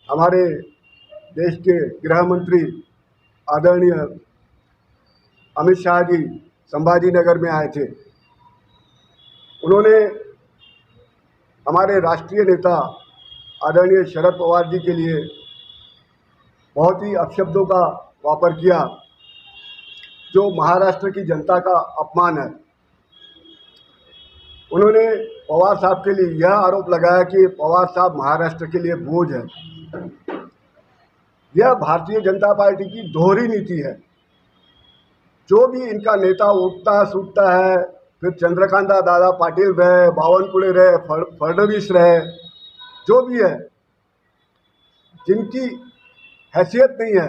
हमारे देश के गृह मंत्री आदरणीय अमित शाह जी संभाजी नगर में आए थे। उन्होंने हमारे राष्ट्रीय नेता आदरणीय शरद पवार जी के लिए बहुत ही अपशब्दों का वापर किया, जो महाराष्ट्र की जनता का अपमान है। उन्होंने पवार साहब के लिए यह आरोप लगाया कि पवार साहब महाराष्ट्र के लिए बोझ है। यह भारतीय जनता पार्टी की दोहरी नीति है। जो भी इनका नेता उठता सूटता है, फिर चंद्रकांता दादा पाटिल रहे, बावनकुळे रहे, फडणवीस रहे, जो भी है, जिनकी हैसियत नहीं है,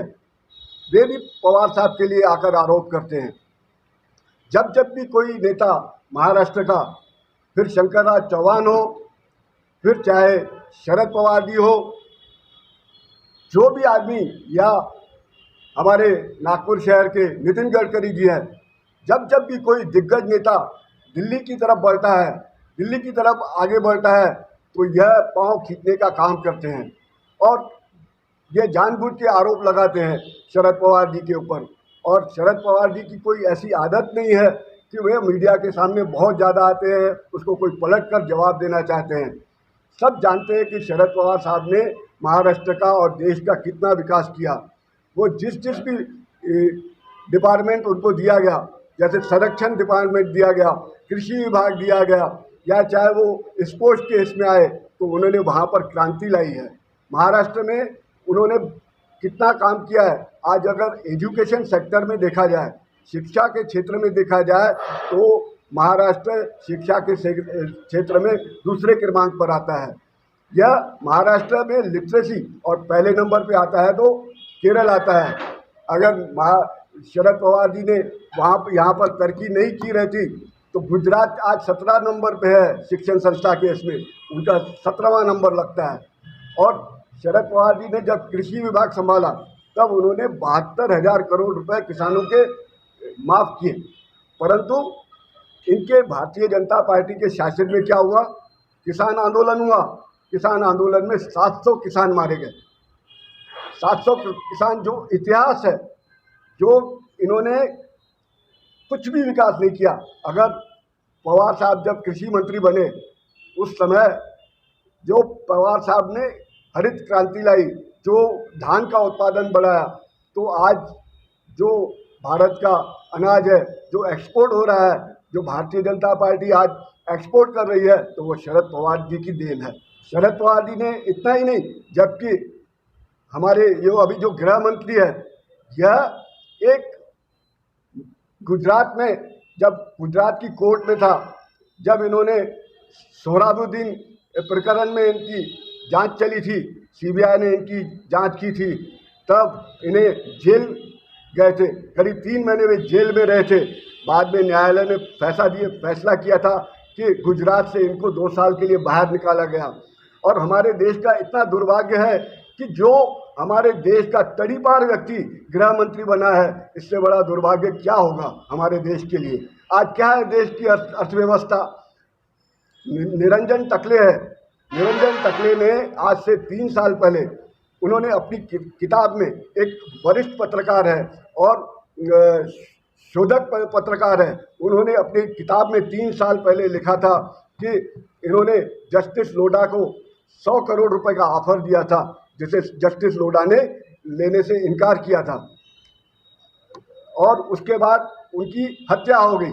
वे भी पवार साहब के लिए आकर आरोप करते हैं। जब जब भी कोई नेता महाराष्ट्र का, फिर शंकरराज चौहान हो, फिर चाहे शरद पवार जी हो, जो भी आदमी, या हमारे नागपुर शहर के नितिन गडकरी जी हैं, जब जब भी कोई दिग्गज नेता दिल्ली की तरफ बढ़ता है, दिल्ली की तरफ आगे बढ़ता है, तो यह पांव खींचने का काम करते हैं और ये जानबूझ के आरोप लगाते हैं शरद पवार जी के ऊपर। और शरद पवार जी की कोई ऐसी आदत नहीं है कि वे मीडिया के सामने बहुत ज़्यादा आते हैं, उसको कोई पलट कर जवाब देना चाहते हैं। सब जानते हैं कि शरद पवार साहब ने महाराष्ट्र का और देश का कितना विकास किया। वो जिस भी डिपार्टमेंट उनको दिया गया, जैसे संरक्षण डिपार्टमेंट दिया गया, कृषि विभाग दिया गया, या चाहे वो स्पोर्ट्स के इसमें आए, तो उन्होंने वहाँ पर क्रांति लाई है। महाराष्ट्र में उन्होंने कितना काम किया है। आज अगर एजुकेशन सेक्टर में देखा जाए, शिक्षा के क्षेत्र में देखा जाए, तो महाराष्ट्र शिक्षा के क्षेत्र में दूसरे क्रमांक पर आता है। यह महाराष्ट्र में लिटरेसी और पहले नंबर पे आता है तो केरल आता है। अगर शरद पवार जी ने यहाँ पर तरक्की नहीं की रहती, तो गुजरात आज 17 नंबर पे है शिक्षण संस्था के, इसमें उनका 17वां नंबर लगता है। और शरद पवार जी ने जब कृषि विभाग संभाला, तब उन्होंने 72,000 करोड़ रुपए किसानों के माफ़ किए। परंतु इनके भारतीय जनता पार्टी के शासन में क्या हुआ? किसान आंदोलन हुआ। किसान आंदोलन में 700 किसान मारे गए। 700 किसान, जो इतिहास है, जो इन्होंने कुछ भी विकास नहीं किया। अगर पवार साहब जब कृषि मंत्री बने, उस समय जो पवार साहब ने हरित क्रांति लाई, जो धान का उत्पादन बढ़ाया, तो आज जो भारत का अनाज है, जो एक्सपोर्ट हो रहा है, जो भारतीय जनता पार्टी आज एक्सपोर्ट कर रही है, तो वो शरद पवार जी की देन है। शरद पवार जी ने इतना ही नहीं, जबकि हमारे अभी जो गृह मंत्री है, यह एक गुजरात में, जब गुजरात की कोर्ट में था, जब इन्होंने सोहराबुद्दीन प्रकरण में इनकी जांच चली थी, सीबीआई ने इनकी जांच की थी, तब इन्हें जेल गए थे। करीब 3 महीने वे जेल में रहे थे। बाद में न्यायालय ने फैसला किया था कि गुजरात से इनको 2 साल के लिए बाहर निकाला गया। और हमारे देश का इतना दुर्भाग्य है कि जो हमारे देश का तड़ीपार व्यक्ति गृह मंत्री बना है, इससे बड़ा दुर्भाग्य क्या होगा हमारे देश के लिए। आज क्या है देश की अर्थव्यवस्था? निरंजन टकले है। निरंजन टकले ने आज से 3 साल पहले, उन्होंने अपनी किताब में, एक वरिष्ठ पत्रकार है और शोधक पत्रकार है, उन्होंने अपनी किताब में 3 साल पहले लिखा था कि इन्होंने जस्टिस लोढ़ा को 100 करोड़ रुपए का ऑफर दिया था, जिसे जस्टिस लोढ़ा ने लेने से इनकार किया था, और उसके बाद उनकी हत्या हो गई।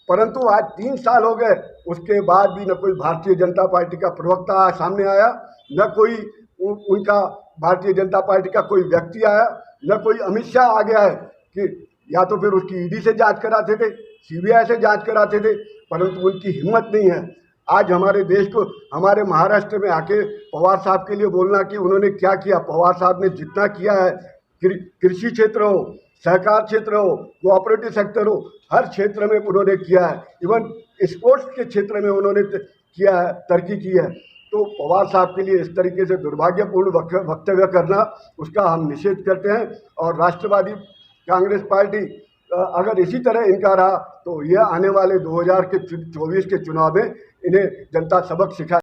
परंतु आज 3 साल हो गए, उसके बाद भी न कोई भारतीय जनता पार्टी का प्रवक्ता सामने आया, न कोई उनका भारतीय जनता पार्टी का कोई व्यक्ति आया, न कोई अमित शाह आ गया है कि या तो फिर उसकी ईडी से जांच कराते थे, सीबीआई से जांच कराते थे, परंतु उनकी हिम्मत नहीं है। आज हमारे देश को, हमारे महाराष्ट्र में आके पवार साहब के लिए बोलना कि उन्होंने क्या किया। पवार साहब ने जितना किया है, कृषि क्षेत्र हो, सहकार क्षेत्र हो, कोऑपरेटिव सेक्टर हो, हर क्षेत्र में उन्होंने किया है। इवन स्पोर्ट्स के क्षेत्र में उन्होंने किया है, तरक्की की है। तो पवार साहब के लिए इस तरीके से दुर्भाग्यपूर्ण वक्तव्य करना, उसका हम निषेध करते हैं। और राष्ट्रवादी कांग्रेस पार्टी अगर इसी तरह इनका रहा, तो यह आने वाले 2024 के चुनाव में इन्हें जनता सबक सिखा